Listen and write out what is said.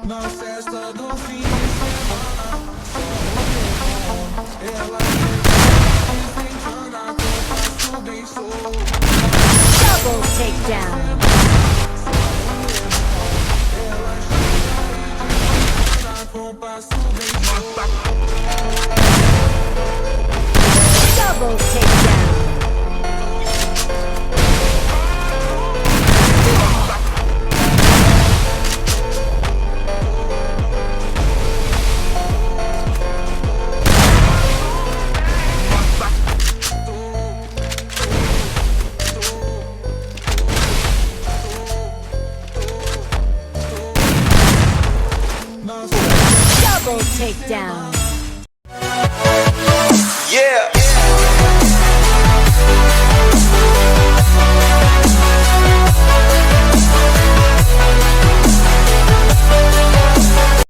Na festa do fim de semana, ela incendiando a copa, bem sou. Double takedown. Double takedown. Double takedown. Yeah.